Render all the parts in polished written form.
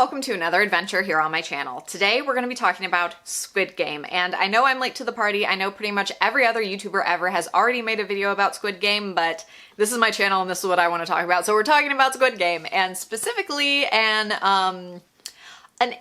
welcome to another adventure here on my channel. Today we're going to be talking about Squid Game, and I know I'm late to the party. I know pretty much every other YouTuber ever has already made a video about Squid Game, but this is my channel and this is what I want to talk about. So we're talking about Squid Game, and specifically an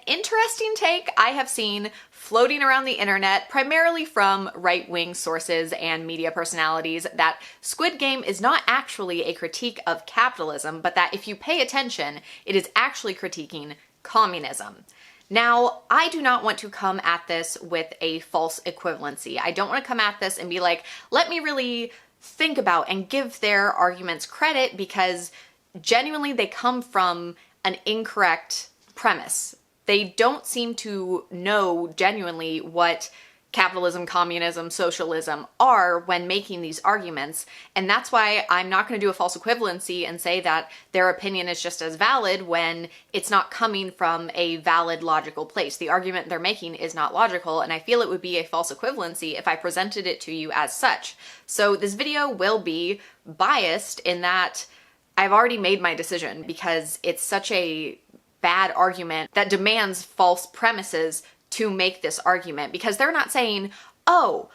interesting take I have seen floating around the internet, primarily from right-wing sources and media personalities, that Squid Game is not actually a critique of capitalism, but that if you pay attention, it is actually critiquing communism. Now, I do not want to come at this with a false equivalency. I don't want to come at this and be like, let me really think about and give their arguments credit, because genuinely they come from an incorrect premise. They don't seem to know genuinely what capitalism, communism, socialism are when making these arguments, and that's why I'm not going to do a false equivalency and say that their opinion is just as valid when it's not coming from a valid logical place. The argument they're making is not logical, and I feel it would be a false equivalency if I presented it to you as such. So this video will be biased in that I've already made my decision, because it's such a bad argument that demands false premises to make this argument, because they're not saying, oh,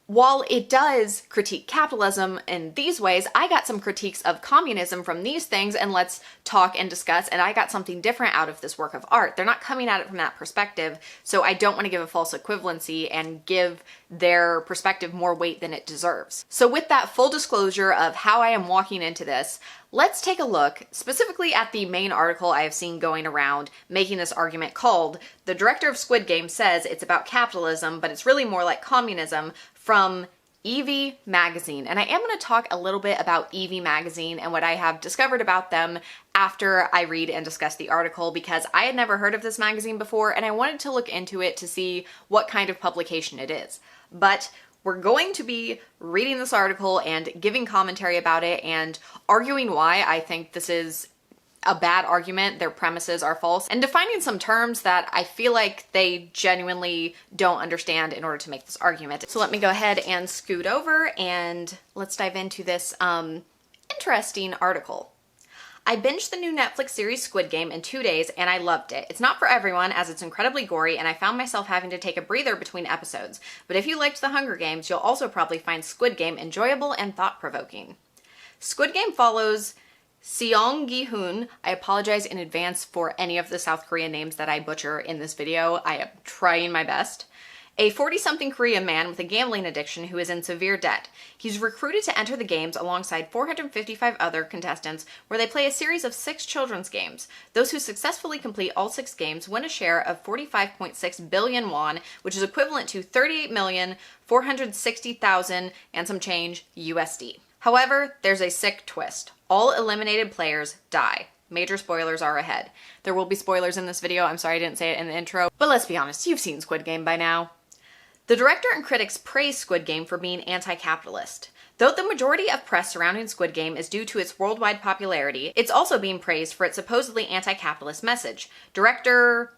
while it does critique capitalism in these ways, I got some critiques of communism from these things, and let's talk and discuss, and I got something different out of this work of art. They're not coming at it from that perspective, so I don't want to give a false equivalency and give their perspective more weight than it deserves. So with that full disclosure of how I am walking into this, let's take a look specifically at the main article I have seen going around making this argument, called "The Director of Squid Game Says It's About Capitalism, but It's Really More Like Communism," from Evie Magazine. And I am going to talk a little bit about Evie Magazine and what I have discovered about them after I read and discuss the article, because I had never heard of this magazine before and I wanted to look into it to see what kind of publication it is. But we're going to be reading this article and giving commentary about it and arguing why I think this is a bad argument, their premises are false, and defining some terms that I feel like they genuinely don't understand in order to make this argument. So let me go ahead and scoot over and let's dive into this interesting article. I binged the new Netflix series Squid Game in 2 days and I loved it. It's not for everyone, as it's incredibly gory, and I found myself having to take a breather between episodes. But if you liked The Hunger Games, you'll also probably find Squid Game enjoyable and thought-provoking. Squid Game follows Seong Gi-hoon. I apologize in advance for any of the South Korean names that I butcher in this video. I am trying my best. A 40-something Korean man with a gambling addiction who is in severe debt. He's recruited to enter the games alongside 455 other contestants, where they play a series of 6 children's games. Those who successfully complete all 6 games win a share of 45.6 billion won, which is equivalent to 38,460,000 and some change USD. However, there's a sick twist. All eliminated players die. Major spoilers are ahead. There will be spoilers in this video. I'm sorry I didn't say it in the intro, but let's be honest, you've seen Squid Game by now. The director and critics praise Squid Game for being anti-capitalist. Though the majority of press surrounding Squid Game is due to its worldwide popularity, it's also being praised for its supposedly anti-capitalist message. Director...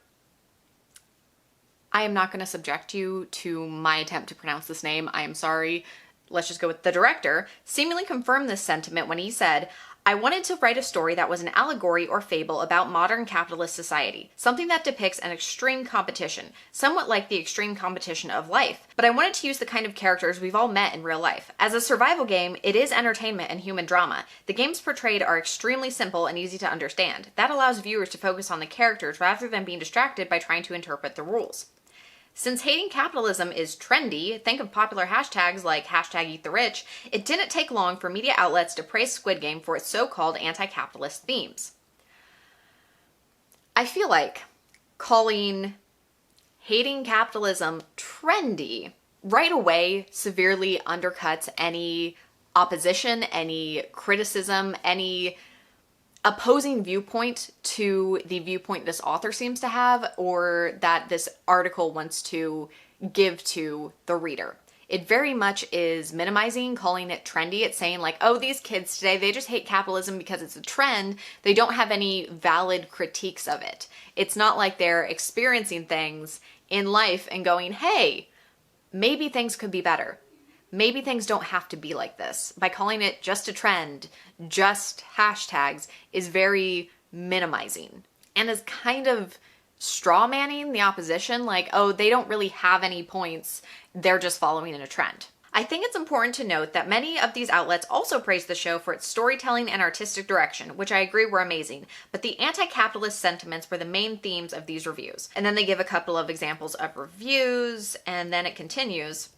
I am not going to subject you to my attempt to pronounce this name. I am sorry. Let's just go with the director, seemingly confirmed this sentiment when he said, "I wanted to write a story that was an allegory or fable about modern capitalist society, something that depicts an extreme competition, somewhat like the extreme competition of life. But I wanted to use the kind of characters we've all met in real life. As a survival game, it is entertainment and human drama. The games portrayed are extremely simple and easy to understand. That allows viewers to focus on the characters rather than being distracted by trying to interpret the rules. Since hating capitalism is trendy, think of popular hashtags like #EatTheRich, it didn't take long for media outlets to praise Squid Game for its so-called anti-capitalist themes." I feel like calling hating capitalism trendy right away severely undercuts any opposition, any criticism, any opposing viewpoint to the viewpoint this author seems to have, or that this article wants to give to the reader. It very much is minimizing, calling it trendy. It's saying like, oh, these kids today, they just hate capitalism because it's a trend. They don't have any valid critiques of it. It's not like they're experiencing things in life and going, hey, maybe things could be better. Maybe things don't have to be like this. By calling it just a trend, just hashtags, is very minimizing. and is kind of straw manning the opposition, like, oh, they don't really have any points, they're just following in a trend. I think it's important to note that many of these outlets also praise the show for its storytelling and artistic direction, which I agree were amazing, but the anti-capitalist sentiments were the main themes of these reviews. And then they give a couple of examples of reviews, and then it continues.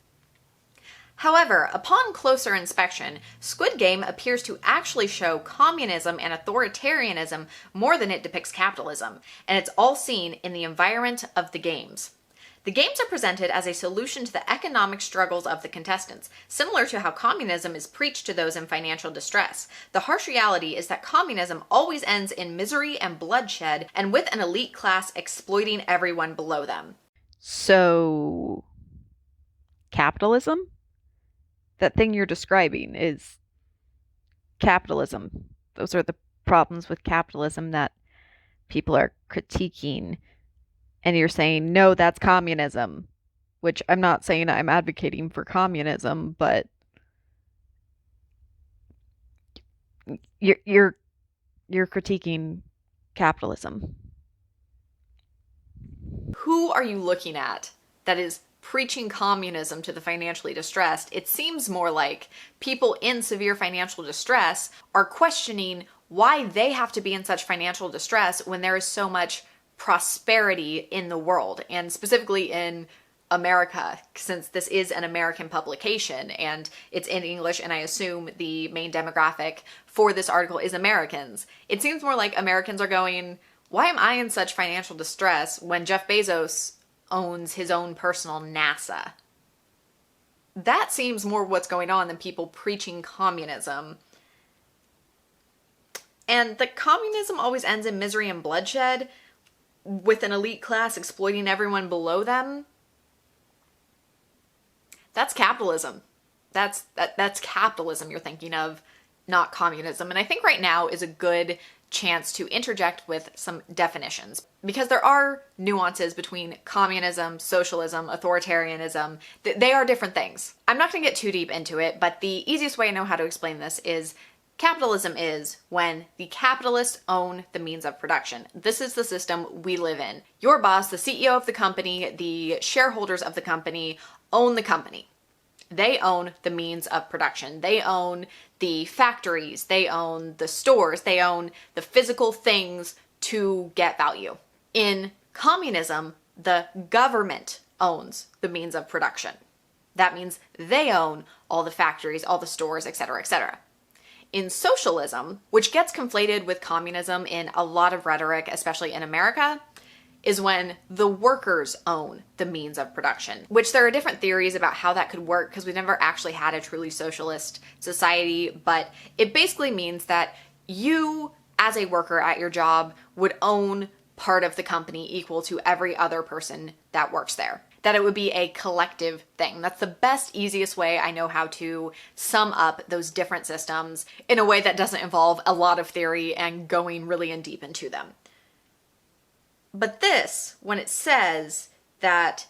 However, upon closer inspection, Squid Game appears to actually show communism and authoritarianism more than it depicts capitalism, and it's all seen in the environment of the games. The games are presented as a solution to the economic struggles of the contestants, similar to how communism is preached to those in financial distress. The harsh reality is that communism always ends in misery and bloodshed, and with an elite class exploiting everyone below them. So, capitalism? That thing you're describing is capitalism. Those are the problems with capitalism that people are critiquing. And you're saying, no, that's communism. Which I'm not saying I'm advocating for communism, but you're critiquing capitalism. Who are you looking at that is preaching communism to the financially distressed? It seems more like people in severe financial distress are questioning why they have to be in such financial distress when there is so much prosperity in the world, and specifically in America, since this is an American publication and it's in English, and I assume the main demographic for this article is Americans. It seems more like Americans are going, why am I in such financial distress when Jeff Bezos owns his own personal NASA? That seems more what's going on than people preaching communism. And the communism always ends in misery and bloodshed, with an elite class exploiting everyone below them. That's capitalism. That's capitalism you're thinking of, not communism. And I think right now is a good chance to interject with some definitions, because there are nuances between communism, socialism, authoritarianism. They are different things. I'm not going to get too deep into it, but the easiest way I know how to explain this is capitalism is when the capitalists own the means of production. This is the system we live in. Your boss, the CEO of the company, the shareholders of the company own the company. They own the means of production. They own the factories. They own the stores. They own the physical things to get value. In communism, the government owns the means of production. That means they own all the factories, all the stores, etc., etc. In socialism, which gets conflated with communism in a lot of rhetoric, especially in America, is when the workers own the means of production, which there are different theories about how that could work because we've never actually had a truly socialist society, but it basically means that you, as a worker at your job, would own part of the company equal to every other person that works there. That it would be a collective thing. That's the best, easiest way I know how to sum up those different systems in a way that doesn't involve a lot of theory and going really in deep into them. But this, when it says that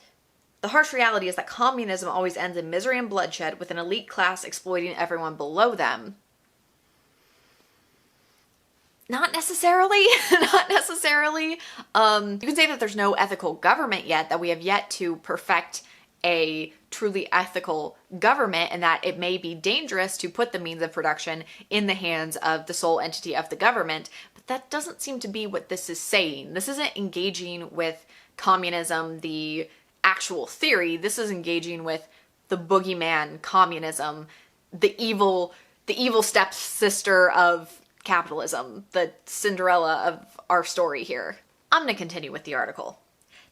the harsh reality is that communism always ends in misery and bloodshed with an elite class exploiting everyone below them, not necessarily, not necessarily. You can say that there's no ethical government yet, that we have yet to perfect a truly ethical government, and that it may be dangerous to put the means of production in the hands of the sole entity of the government. But that doesn't seem to be what this is saying. This isn't engaging with communism, the actual theory. This is engaging with the boogeyman communism, the evil stepsister of capitalism, the Cinderella of our story here. I'm going to continue with the article.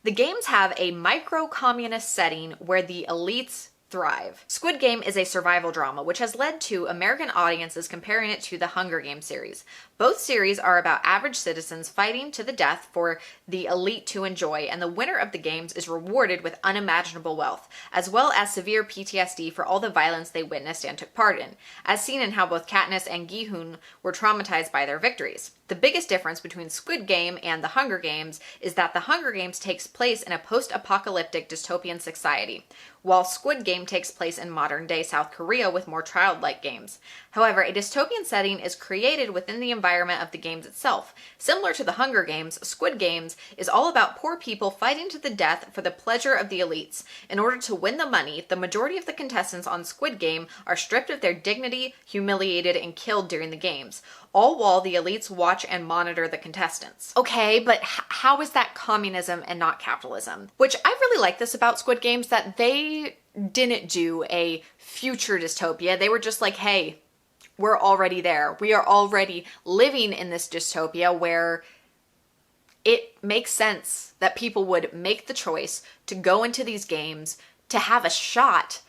The games have a micro-communist setting where the elites thrive. Squid Game is a survival drama, which has led to American audiences comparing it to the Hunger Games series. Both series are about average citizens fighting to the death for the elite to enjoy, and the winner of the games is rewarded with unimaginable wealth, as well as severe PTSD for all the violence they witnessed and took part in, as seen in how both Katniss and Gi-hun were traumatized by their victories. The biggest difference between Squid Game and The Hunger Games is that The Hunger Games takes place in a post-apocalyptic dystopian society, while Squid Game takes place in modern-day South Korea with more childlike games. However, a dystopian setting is created within the environment of the games itself. Similar to The Hunger Games, Squid Games is all about poor people fighting to the death for the pleasure of the elites. In order to win the money, the majority of the contestants on Squid Game are stripped of their dignity, humiliated, and killed during the games, all while the elites watch and monitor the contestants. Okay, but how is that communism and not capitalism? Which I really like this about Squid Games, that they didn't do a future dystopia. They were just like, hey, we're already there. We are already living in this dystopia where it makes sense that people would make the choice to go into these games to have a shot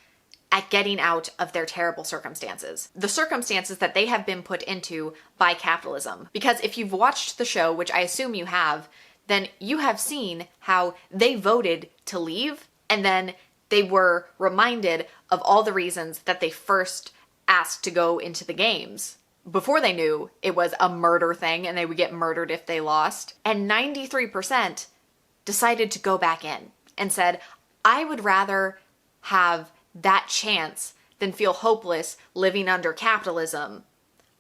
at getting out of their terrible circumstances. The circumstances that they have been put into by capitalism. Because if you've watched the show, which I assume you have, then you have seen how they voted to leave, and then they were reminded of all the reasons that they first asked to go into the games before they knew it was a murder thing and they would get murdered if they lost. And 93% decided to go back in and said, I would rather have that chance than feel hopeless living under capitalism.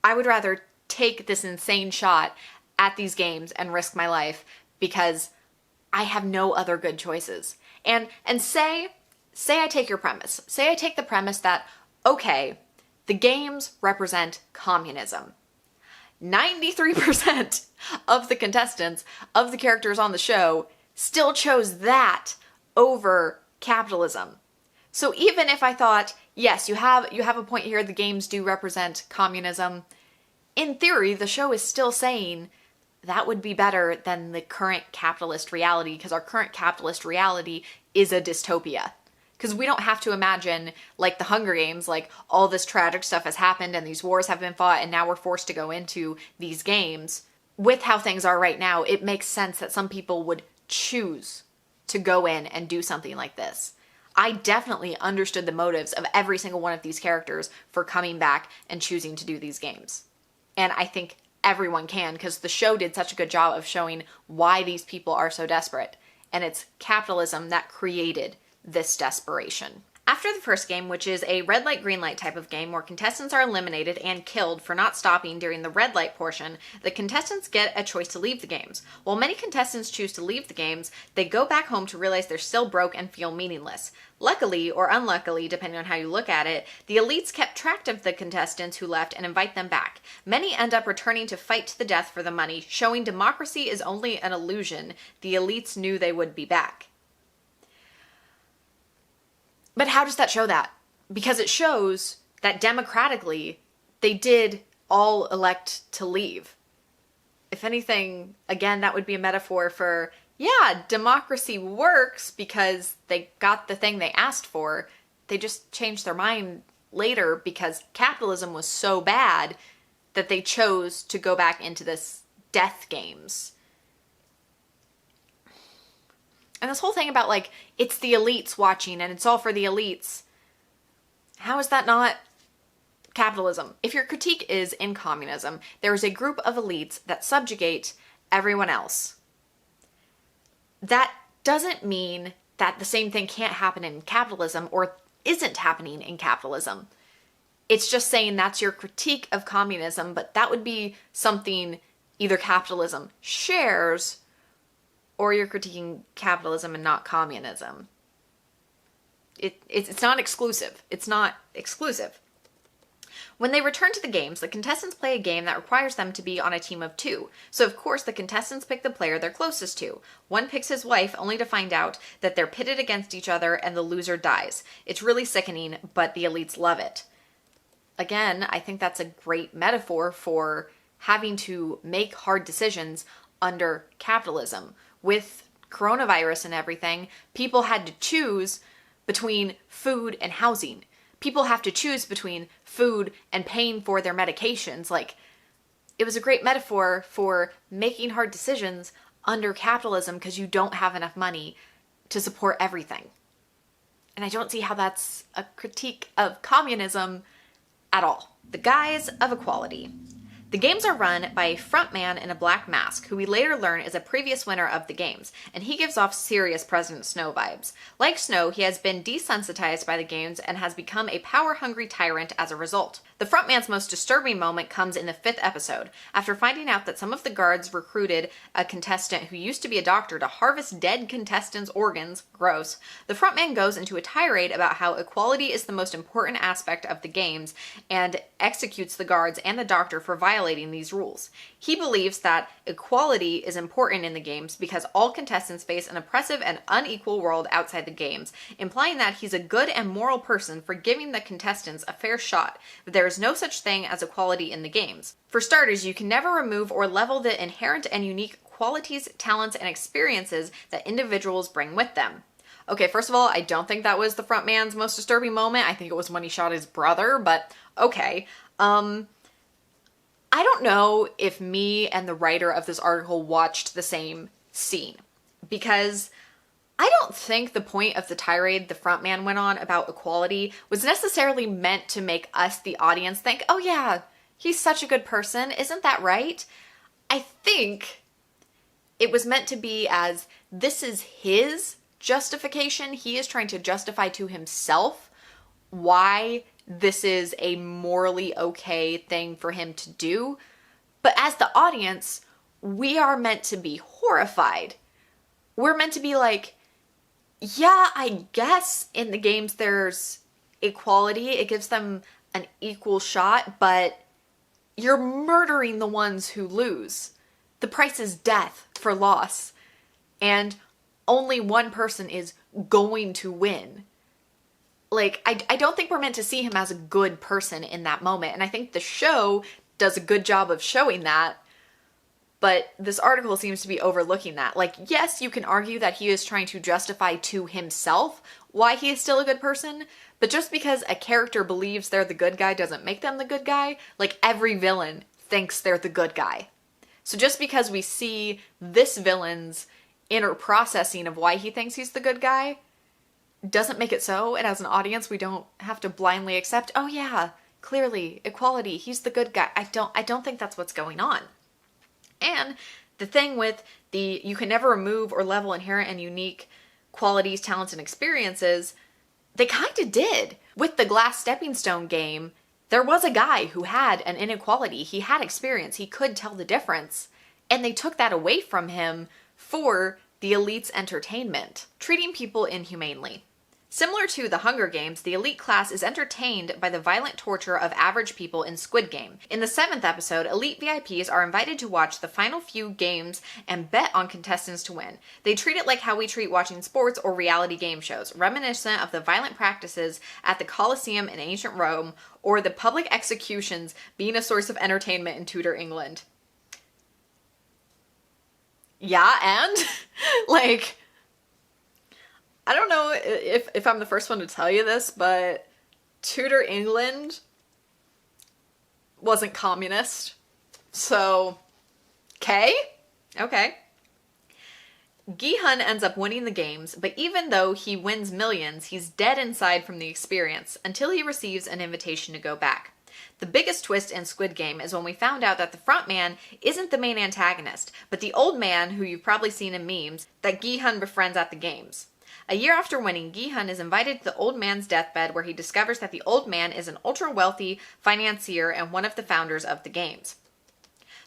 I would rather take this insane shot at these games and risk my life because I have no other good choices. And say I take your premise. Say I take the premise that, okay, the games represent communism. 93% of the contestants, of the characters on the show, still chose that over capitalism. So even if I thought, yes, you have a point here, the games do represent communism, in theory, the show is still saying that would be better than the current capitalist reality, because our current capitalist reality is a dystopia. Because we don't have to imagine, like the Hunger Games, like all this tragic stuff has happened and these wars have been fought and now we're forced to go into these games. With how things are right now, it makes sense that some people would choose to go in and do something like this. I definitely understood the motives of every single one of these characters for coming back and choosing to do these games. And I think everyone can, because the show did such a good job of showing why these people are so desperate. And it's capitalism that created this desperation. After the first game, which is a red light, green light type of game where contestants are eliminated and killed for not stopping during the red light portion, the contestants get a choice to leave the games. While many contestants choose to leave the games, they go back home to realize they're still broke and feel meaningless. Luckily, or unluckily, depending on how you look at it, the elites kept track of the contestants who left and invite them back. Many end up returning to fight to the death for the money, showing democracy is only an illusion. The elites knew they would be back. But how does that show that? Because it shows that democratically, they did all elect to leave. If anything, again, that would be a metaphor for, yeah, democracy works because they got the thing they asked for. They just changed their mind later because capitalism was so bad that they chose to go back into this death games. And this whole thing about, like, it's the elites watching and it's all for the elites. How is that not capitalism? If your critique is in communism, there is a group of elites that subjugate everyone else. That doesn't mean that the same thing can't happen in capitalism or isn't happening in capitalism. It's just saying that's your critique of communism, but that would be something either capitalism shares or you're critiquing capitalism and not communism. It's not exclusive. It's not exclusive. When they return to the games, the contestants play a game that requires them to be on a team of 2. So of course the contestants pick the player they're closest to. One picks his wife only to find out that they're pitted against each other and the loser dies. It's really sickening, but the elites love it. Again, I think that's a great metaphor for having to make hard decisions under capitalism. With coronavirus and everything, people had to choose between food and housing. People have to choose between food and paying for their medications. Like, it was a great metaphor for making hard decisions under capitalism because you don't have enough money to support everything. And I don't see how that's a critique of communism at all. The guise of equality. The games are run by a front man in a black mask, who we later learn is a previous winner of the games, and he gives off serious President Snow vibes. Like Snow, he has been desensitized by the games and has become a power-hungry tyrant as a result. The front man's most disturbing moment comes in the 5th episode, after finding out that some of the guards recruited a contestant who used to be a doctor to harvest dead contestants' organs. Gross. The front man goes into a tirade about how equality is the most important aspect of the games and executes the guards and the doctor for violating these rules. He believes that equality is important in the games because all contestants face an oppressive and unequal world outside the games, implying that he's a good and moral person for giving the contestants a fair shot, but there is no such thing as equality in the games. For starters, you can never remove or level the inherent and unique qualities, talents, and experiences that individuals bring with them. Okay, first of all, I don't think that was the front man's most disturbing moment. I think it was when he shot his brother, but okay. I don't know if me and the writer of this article watched the same scene, because I don't think the point of the tirade the front man went on about equality was necessarily meant to make us, the audience, think, oh yeah, he's such a good person, isn't that right? I think it was meant to be as, this is his justification. He is trying to justify to himself why this is a morally okay thing for him to do. But as the audience, we are meant to be horrified. We're meant to be like, yeah, I guess in the games there's equality. It gives them an equal shot, but you're murdering the ones who lose. The price is death for loss. And only one person is going to win. Like, I don't think we're meant to see him as a good person in that moment. And I think the show does a good job of showing that. But this article seems to be overlooking that. Like, yes, you can argue that he is trying to justify to himself why he is still a good person. But just because a character believes they're the good guy doesn't make them the good guy. Like, every villain thinks they're the good guy. So just because we see this villain's inner processing of why he thinks he's the good guy doesn't make it so, and as an audience we don't have to blindly accept, oh yeah, clearly equality, he's the good guy. I don't think that's what's going on. And the thing with the you can never remove or level inherent and unique qualities, talents, and experiences, they kind of did. With the glass stepping stone game, there was a guy who had an inequality. He had experience. He could tell the difference. And they took that away from him for the elite's entertainment, treating people inhumanely. Similar to the Hunger Games, the elite class is entertained by the violent torture of average people in Squid Game. In the 7th episode, elite VIPs are invited to watch the final few games and bet on contestants to win. They treat it like how we treat watching sports or reality game shows, reminiscent of the violent practices at the Colosseum in ancient Rome, or the public executions being a source of entertainment in Tudor England. Yeah, and like, I don't know if I'm the first one to tell you this, but Tudor England wasn't communist. So, okay. Gi-hun ends up winning the games, but even though he wins millions, he's dead inside from the experience until he receives an invitation to go back. The biggest twist in Squid Game is when we found out that the front man isn't the main antagonist, but the old man who you've probably seen in memes that Gi-hun befriends at the games. A year after winning, Gi-hun is invited to the old man's deathbed, where he discovers that the old man is an ultra-wealthy financier and one of the founders of the games.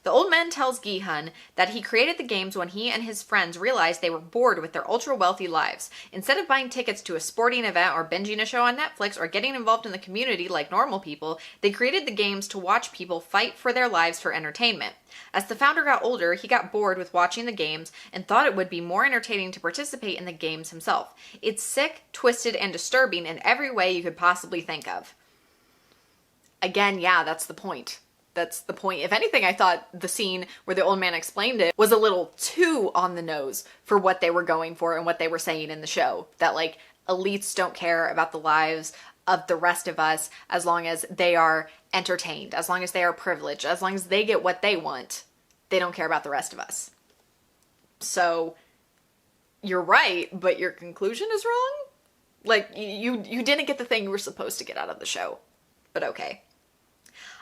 The old man tells Gi-hun that he created the games when he and his friends realized they were bored with their ultra-wealthy lives. Instead of buying tickets to a sporting event or binging a show on Netflix or getting involved in the community like normal people, they created the games to watch people fight for their lives for entertainment. As the founder got older, he got bored with watching the games and thought it would be more entertaining to participate in the games himself. It's sick, twisted, and disturbing in every way you could possibly think of. Again, yeah, that's the point. That's the point. If anything, I thought the scene where the old man explained it was a little too on the nose for what they were going for and what they were saying in the show. That, like, elites don't care about the lives of the rest of us as long as they are entertained, as long as they are privileged, as long as they get what they want. They don't care about the rest of us. So, you're right, but your conclusion is wrong? Like, you didn't get the thing you were supposed to get out of the show. But okay.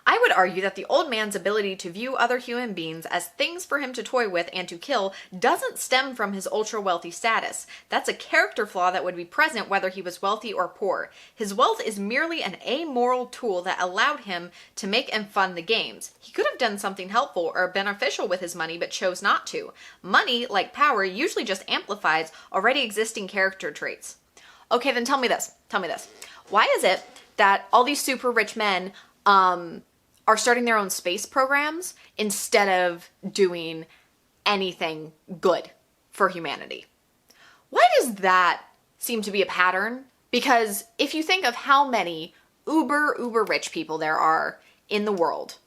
I would argue that the old man's ability to view other human beings as things for him to toy with and to kill doesn't stem from his ultra-wealthy status. That's a character flaw that would be present whether he was wealthy or poor. His wealth is merely an amoral tool that allowed him to make and fund the games. He could have done something helpful or beneficial with his money but chose not to. Money, like power, usually just amplifies already existing character traits. Okay, then tell me this. Why is it that all these super rich men are starting their own space programs instead of doing anything good for humanity? Why does that seem to be a pattern? Because if you think of how many uber rich people there are in the world,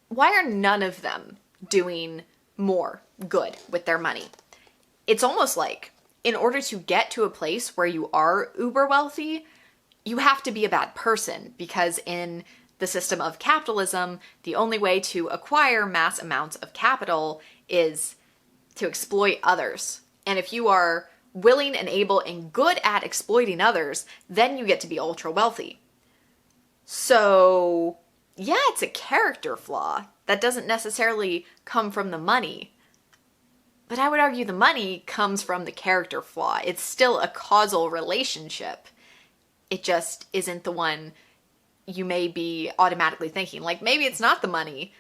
why are none of them doing more good with their money? It's almost like in order to get to a place where you are uber wealthy, you have to be a bad person, because in the system of capitalism, the only way to acquire mass amounts of capital is to exploit others. And if you are willing and able and good at exploiting others, then you get to be ultra wealthy. So, yeah, it's a character flaw that doesn't necessarily come from the money. But I would argue the money comes from the character flaw. It's still a causal relationship. It just isn't the one you may be automatically thinking. Like, maybe it's not the money,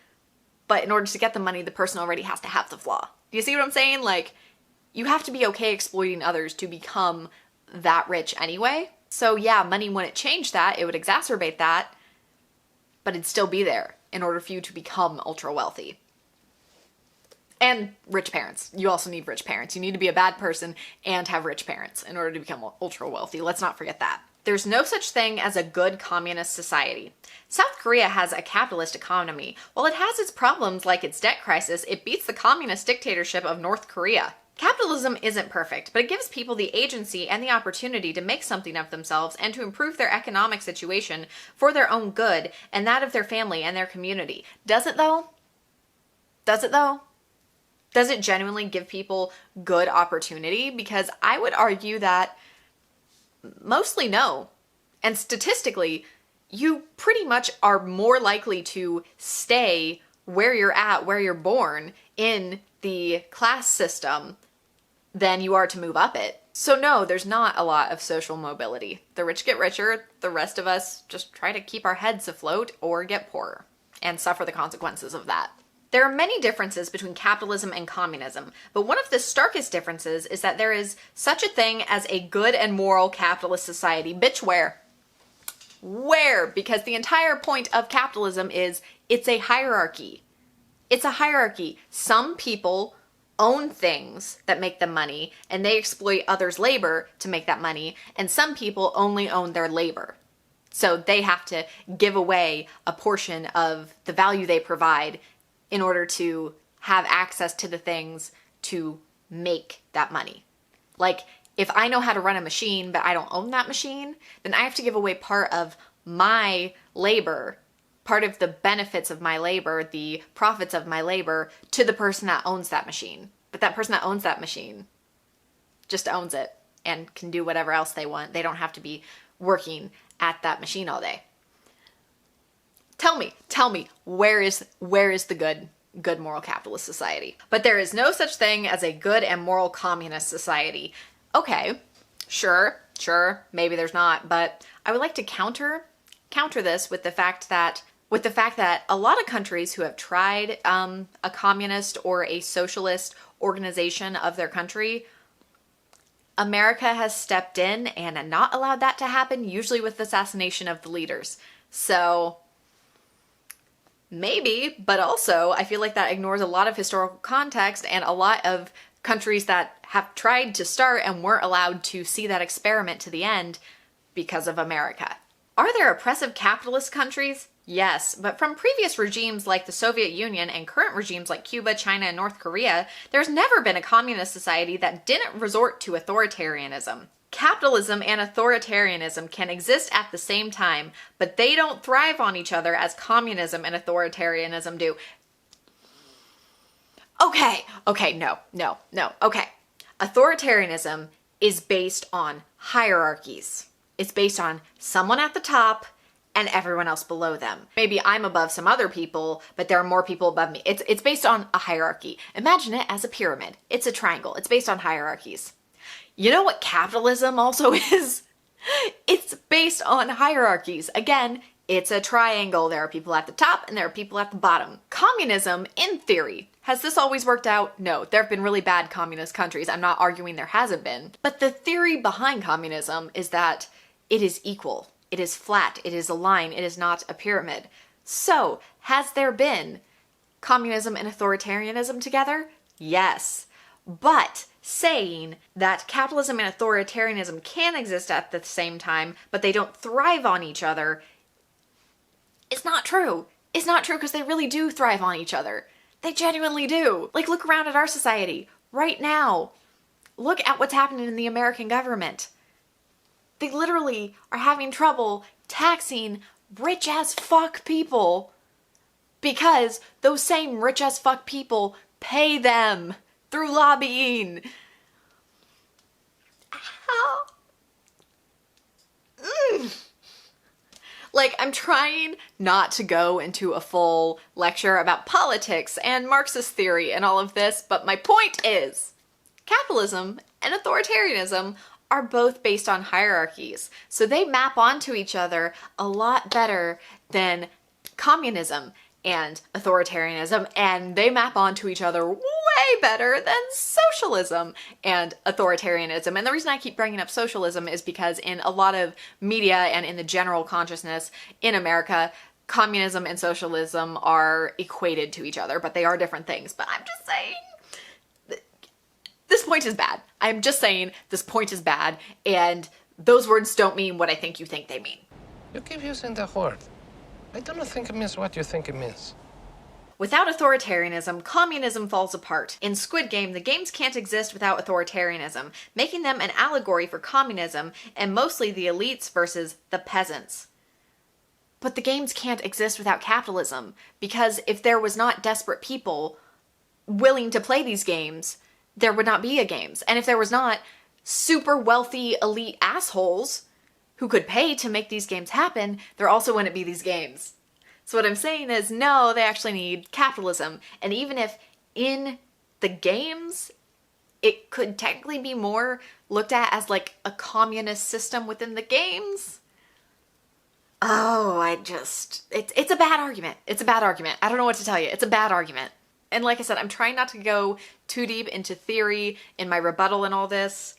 but in order to get the money, the person already has to have the flaw. Do you see what I'm saying? Like, you have to be okay exploiting others to become that rich anyway. So yeah, money wouldn't change that. It would exacerbate that, but it'd still be there in order for you to become ultra wealthy. And rich parents. You also need rich parents. You need to be a bad person and have rich parents in order to become ultra wealthy. Let's not forget that. There's no such thing as a good communist society. South Korea has a capitalist economy. While it has its problems like its debt crisis, it beats the communist dictatorship of North Korea. Capitalism isn't perfect, but it gives people the agency and the opportunity to make something of themselves and to improve their economic situation for their own good and that of their family and their community. Does it though? Does it though? Does it genuinely give people good opportunity? Because I would argue that mostly no. And statistically, you pretty much are more likely to stay where you're at, where you're born in the class system than you are to move up it. So no, there's not a lot of social mobility. The rich get richer, the rest of us just try to keep our heads afloat or get poorer and suffer the consequences of that. There are many differences between capitalism and communism, but one of the starkest differences is that there is such a thing as a good and moral capitalist society. Bitch, where? Where? Because the entire point of capitalism is it's a hierarchy. It's a hierarchy. Some people own things that make them money, and they exploit others' labor to make that money, and some people only own their labor. So they have to give away a portion of the value they provide in order to have access to the things to make that money. Like, if I know how to run a machine, but I don't own that machine, then I have to give away part of my labor, part of the benefits of my labor, the profits of my labor, to the person that owns that machine. But that person that owns that machine just owns it and can do whatever else they want. They don't have to be working at that machine all day. Tell me, where is the good moral capitalist society? But there is no such thing as a good and moral communist society. Okay, sure, maybe there's not, but I would like to counter this with the fact that a lot of countries who have tried a communist or a socialist organization of their country, America has stepped in and not allowed that to happen, usually with the assassination of the leaders. So maybe, but also I feel like that ignores a lot of historical context and a lot of countries that have tried to start and weren't allowed to see that experiment to the end because of America. Are there oppressive capitalist countries? Yes, but from previous regimes like the Soviet Union and current regimes like Cuba, China, and North Korea, there's never been a communist society that didn't resort to authoritarianism. Capitalism and authoritarianism can exist at the same time, but they don't thrive on each other as communism and authoritarianism do. Okay, no. Okay. Authoritarianism is based on hierarchies. It's based on someone at the top and everyone else below them. Maybe I'm above some other people, but there are more people above me. It's based on a hierarchy. Imagine it as a pyramid. It's a triangle. It's based on hierarchies. You know what capitalism also is? It's based on hierarchies. Again, it's a triangle. There are people at the top and there are people at the bottom. Communism, in theory, has this always worked out? No, there have been really bad communist countries. I'm not arguing there hasn't been. But the theory behind communism is that it is equal. It is flat. It is a line. It is not a pyramid. So, has there been communism and authoritarianism together? Yes. But saying that capitalism and authoritarianism can exist at the same time, but they don't thrive on each other, is not true. It's not true because they really do thrive on each other. They genuinely do. Like, look around at our society right now. Look at what's happening in the American government. They literally are having trouble taxing rich as fuck people because those same rich as fuck people pay them through lobbying. How? Like, I'm trying not to go into a full lecture about politics and Marxist theory and all of this, but my point is, capitalism and authoritarianism are both based on hierarchies. So they map onto each other a lot better than communism and authoritarianism, and they map onto each other way better than socialism and authoritarianism. And the reason I keep bringing up socialism is because in a lot of media and in the general consciousness in America, communism and socialism are equated to each other, but they are different things. But I'm just saying, this point is bad. I'm just saying this point is bad, and those words don't mean what I think you think they mean. You keep using the word. I don't think it means what you think it means. Without authoritarianism, communism falls apart. In Squid Game, the games can't exist without authoritarianism, making them an allegory for communism and mostly the elites versus the peasants. But the games can't exist without capitalism, because if there was not desperate people willing to play these games, there would not be a games. And if there was not super wealthy elite assholes who could pay to make these games happen, there also wouldn't be these games. So what I'm saying is, no, they actually need capitalism. And even if in the games, it could technically be more looked at as like a communist system within the games. Oh, it's a bad argument. It's a bad argument. I don't know what to tell you. It's a bad argument. And like I said, I'm trying not to go too deep into theory in my rebuttal and all this.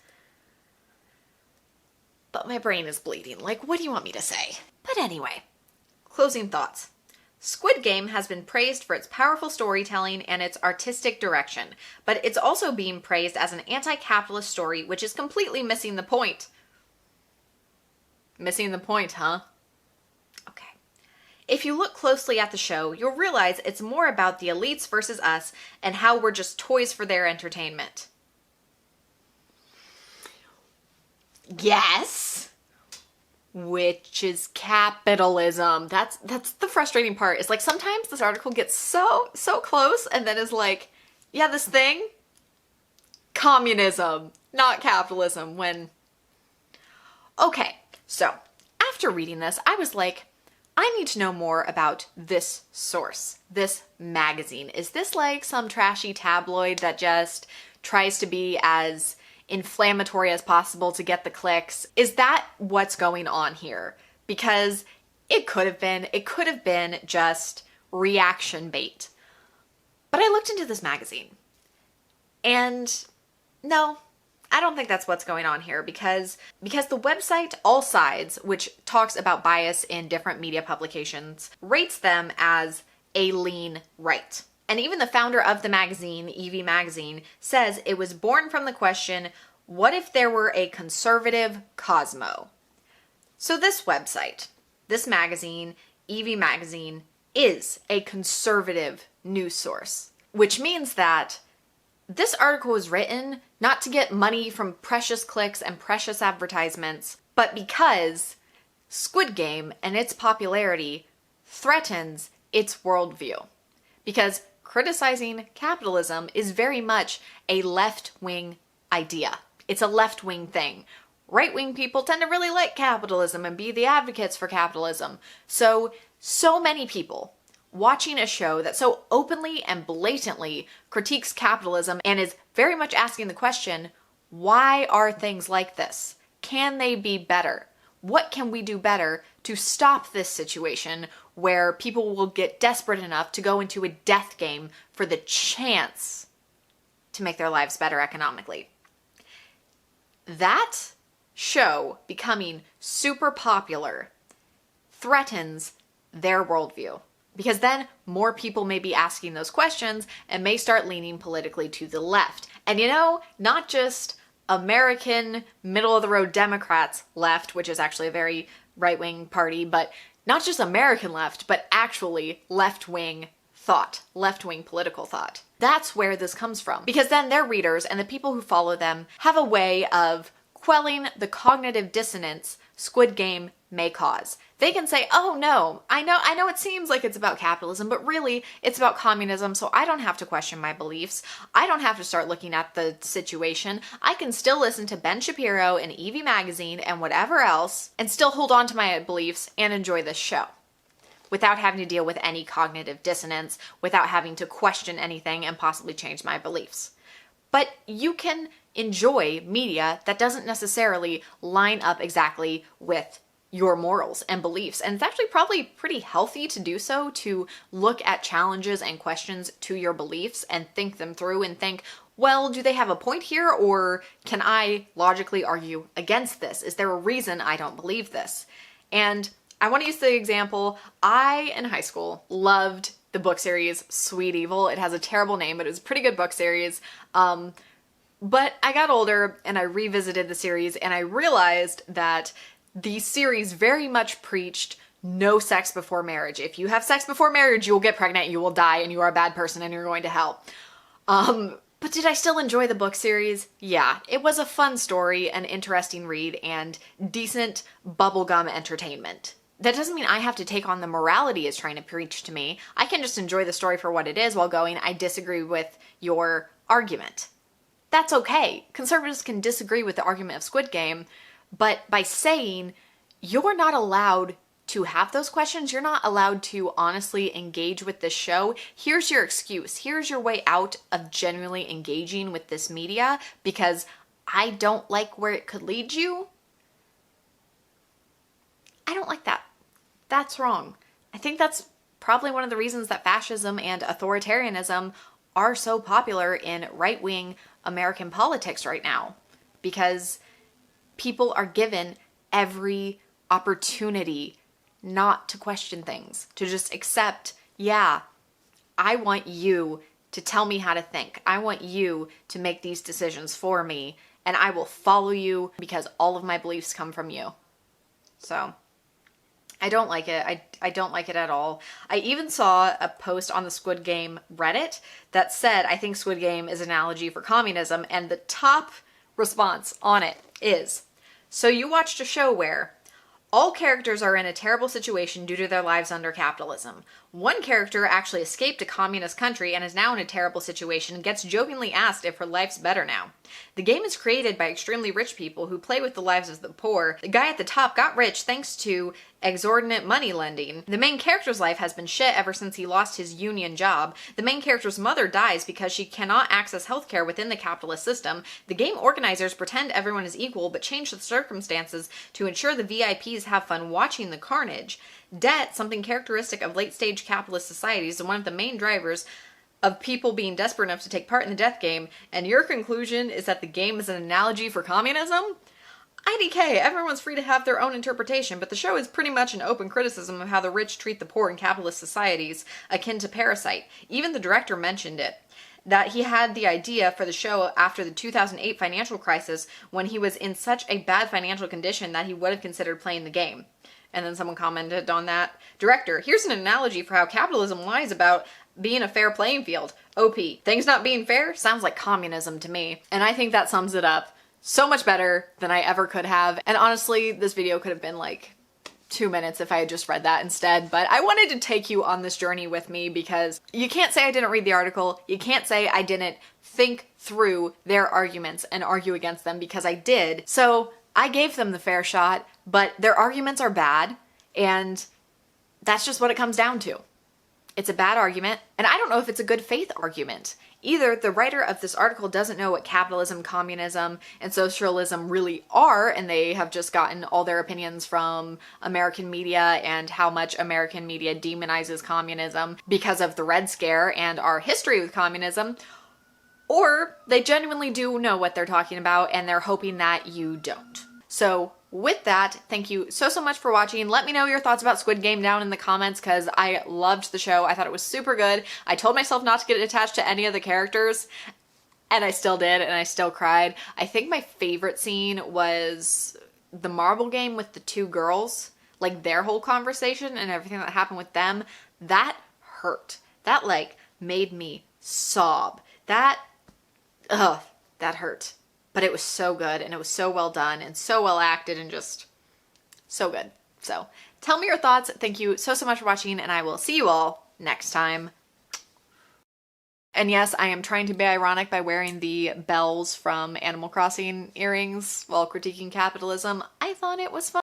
But my brain is bleeding. Like, what do you want me to say? But anyway, closing thoughts. Squid Game has been praised for its powerful storytelling and its artistic direction, but it's also being praised as an anti-capitalist story, which is completely missing the point. Missing the point, huh? Okay. If you look closely at the show, you'll realize it's more about the elites versus us and how we're just toys for their entertainment. Yes, which is capitalism. That's the frustrating part. Is like sometimes this article gets so close and then is like, yeah, this thing, communism, not capitalism. When okay, so after reading this, I was like, I need to know more about this source, this magazine. Is this like some trashy tabloid that just tries to be as inflammatory as possible to get the clicks? Is that what's going on here? Because it could have been just reaction bait. But I looked into this magazine and no, I don't think that's what's going on here because the website All Sides, which talks about bias in different media publications, rates them as a lean right. And even the founder of the magazine, Evie Magazine, says it was born from the question, what if there were a conservative Cosmo? So this website, this magazine, Evie Magazine, is a conservative news source, which means that this article was written not to get money from precious clicks and precious advertisements, but because Squid Game and its popularity threatens its worldview. Because criticizing capitalism is very much a left-wing idea. It's a left-wing thing. right-wing people tend to really like capitalism and be the advocates for capitalism. So many people watching a show that so openly and blatantly critiques capitalism and is very much asking the question, why are things like this? Can they be better? What can we do better to stop this situation where people will get desperate enough to go into a death game for the chance to make their lives better economically? That show becoming super popular threatens their worldview, because then more people may be asking those questions and may start leaning politically to the left. And not just American middle-of-the-road Democrats left, which is actually a very right-wing party, but not just American left, but actually left-wing thought, left-wing political thought. That's where this comes from, because then their readers and the people who follow them have a way of quelling the cognitive dissonance Squid Game may cause. They can say, oh no, I know it seems like it's about capitalism, but really it's about communism, so I don't have to question my beliefs. I don't have to start looking at the situation. I can still listen to Ben Shapiro and Evie Magazine and whatever else and still hold on to my beliefs and enjoy this show without having to deal with any cognitive dissonance, without having to question anything and possibly change my beliefs. But you can enjoy media that doesn't necessarily line up exactly with your morals and beliefs. And it's actually probably pretty healthy to do so, to look at challenges and questions to your beliefs and think them through and think, well, do they have a point here, or can I logically argue against this? Is there a reason I don't believe this? And I want to use the example, I, in high school, loved the book series Sweet Evil. It has a terrible name, but it was a pretty good book series. But I got older and I revisited the series and I realized that the series very much preached no sex before marriage. If you have sex before marriage, you will get pregnant, you will die, and you are a bad person and you're going to hell. But did I still enjoy the book series? Yeah, it was a fun story, an interesting read, and decent bubblegum entertainment. That doesn't mean I have to take on the morality it's trying to preach to me. I can just enjoy the story for what it is while going, I disagree with your argument. That's okay. Conservatives can disagree with the argument of Squid Game, but by saying you're not allowed to have those questions, you're not allowed to honestly engage with this show, here's your excuse. Here's your way out of genuinely engaging with this media because I don't like where it could lead you. I don't like that. That's wrong. I think that's probably one of the reasons that fascism and authoritarianism are so popular in right-wing American politics right now, because people are given every opportunity not to question things, to just accept, yeah, I want you to tell me how to think. I want you to make these decisions for me, and I will follow you because all of my beliefs come from you. So I don't like it. I don't like it at all. I even saw a post on the Squid Game Reddit that said, I think Squid Game is an analogy for communism, and the top response on it is, so you watched a show where all characters are in a terrible situation due to their lives under capitalism. One character actually escaped a communist country and is now in a terrible situation and gets jokingly asked if her life's better now. The game is created by extremely rich people who play with the lives of the poor. The guy at the top got rich thanks to exorbitant money lending. The main character's life has been shit ever since he lost his union job. The main character's mother dies because she cannot access healthcare within the capitalist system. The game organizers pretend everyone is equal but change the circumstances to ensure the VIPs have fun watching the carnage. Debt, something characteristic of late-stage capitalist societies, is one of the main drivers of people being desperate enough to take part in the death game, and your conclusion is that the game is an analogy for communism? IDK, everyone's free to have their own interpretation, but the show is pretty much an open criticism of how the rich treat the poor in capitalist societies, akin to Parasite. Even the director mentioned it, that he had the idea for the show after the 2008 financial crisis when he was in such a bad financial condition that he would have considered playing the game. And then someone commented on that. Director, here's an analogy for how capitalism lies about being a fair playing field. OP, things not being fair sounds like communism to me. And I think that sums it up so much better than I ever could have. And honestly, this video could have been like 2 minutes if I had just read that instead, but I wanted to take you on this journey with me because you can't say I didn't read the article. You can't say I didn't think through their arguments and argue against them, because I did. So I gave them the fair shot, but their arguments are bad, and that's just what it comes down to. It's a bad argument, and I don't know if it's a good faith argument. Either the writer of this article doesn't know what capitalism, communism, and socialism really are, and they have just gotten all their opinions from American media and how much American media demonizes communism because of the Red Scare and our history with communism, or they genuinely do know what they're talking about and they're hoping that you don't. So with that, thank you so much for watching. Let me know your thoughts about Squid Game down in the comments because I loved the show. I thought it was super good. I told myself not to get attached to any of the characters, and I still did, and I still cried. I think my favorite scene was the marble game with the two girls, like their whole conversation and everything that happened with them. That hurt. That like made me sob. That hurt. But it was so good, and it was so well done, and so well acted, and just so good. So tell me your thoughts. Thank you so much for watching, and I will see you all next time. And yes, I am trying to be ironic by wearing the bells from Animal Crossing earrings while critiquing capitalism. I thought it was fun.